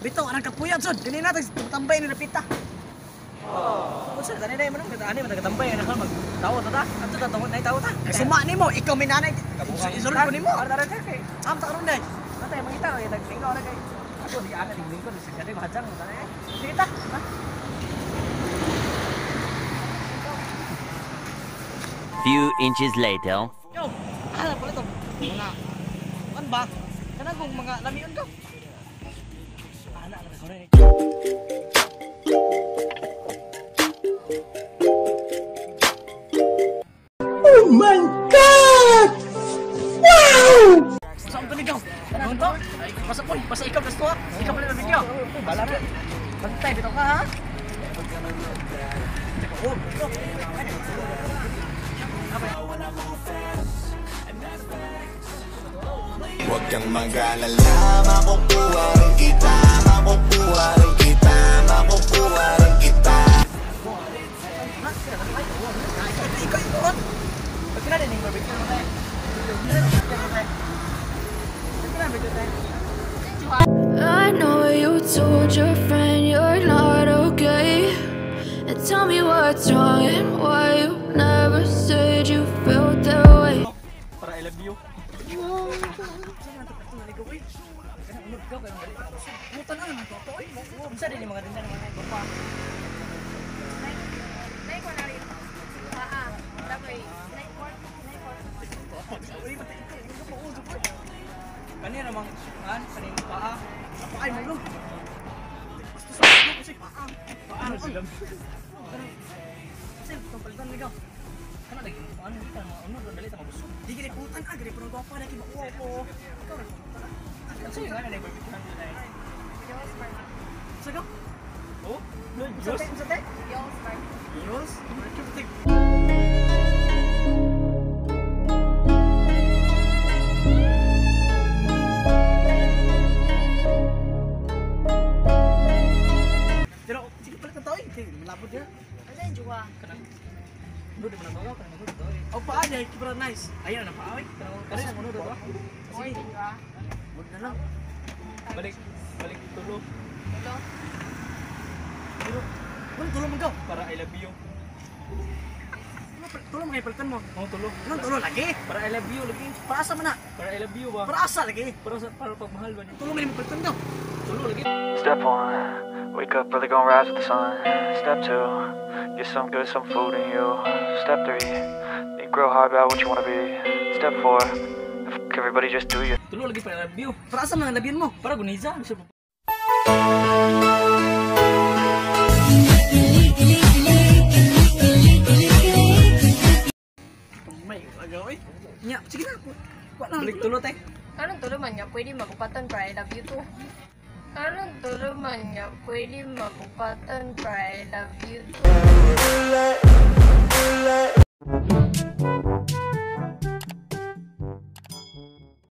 Bitaw anang kapuyan sud. Dili natin tambay ni Pita. Oh, sir, tani day man nagtambay na magtawo ta. Ato ta tawon nay tawo ta. Suma nimo, ikaw minanay. Isulod ko nimo. Ara kay. Am ta karon day. Natay mangita kay nagtingaw na kay. Ako di ana dingling ko sa kadi mahajang tani. Sige ta. Few inches later. Yo, ala pala to. Mga an ba? Kanang kung mga lamion ko. Ana na ko rin. Oh my God! Wow! Saan to ligaw? Ano to? Basta ikaw gusto ha? Ikaw pala na video. Bala rin. Bantay, bitaw ka ha? Oh, ito. Huwag kang mag-alala, makukuha rin kita, makukuha rin kita, makukuha rin kita. Ikaw. Pag kinarinig mo, bigyan mo tayo. I know you told your friend you're not okay, and tell me what's wrong and why you never said you felt that way. Para I love you. Buta na naman to. Bisa din yung mga dindan ng mga bapa. Nay ko na rin. Tapos nay court. Kanina namang kanina paa. Apa ay mo? Basta sa ako kasi paa. Paa sila. Kasi palitan ligaw. Kana lagi ano kita ano dali ta mabusog. Di gid putan gid pero gwapa na kiba ko. Ikaw ra. Kasi nga na nagbibitan na. Sago? Oh? Sa te? Yos? Pero sige pala ka toy. Malapot ya. Ano yung juwa? Ano di man bawa kan mo to. Oh paa dai kibra nice. Ayun na paa oy. Kasi mo do ba? Oy, juwa. Wag na lang. Balik tulo. Hello? Pero tulo man gaw Para I love you. Tulo man palitan mo. Oh, tulo. Ano tulo lagi? Para I love you lagi. Para asa man na? Para I love you ba? Para asa lagi? Para pagmahal ba niya? Tulo man palitan daw. Tulo lagi. Step 1, wake up early, gonna rise with the sun. Step 2, get some good, some food in you. Step 3, think real hard about what you wanna be. Step 4, everybody just do you. Tulo lagi para I love you. Para asa man labihan mo? Para guniza. Bisa po. May agaw eh. Nya, sige na. Wa na. Balik tulo te. Anong tulo man niya pwede magupatan para I love you too? Anong tulo man niya pwede magupatan para I love you too?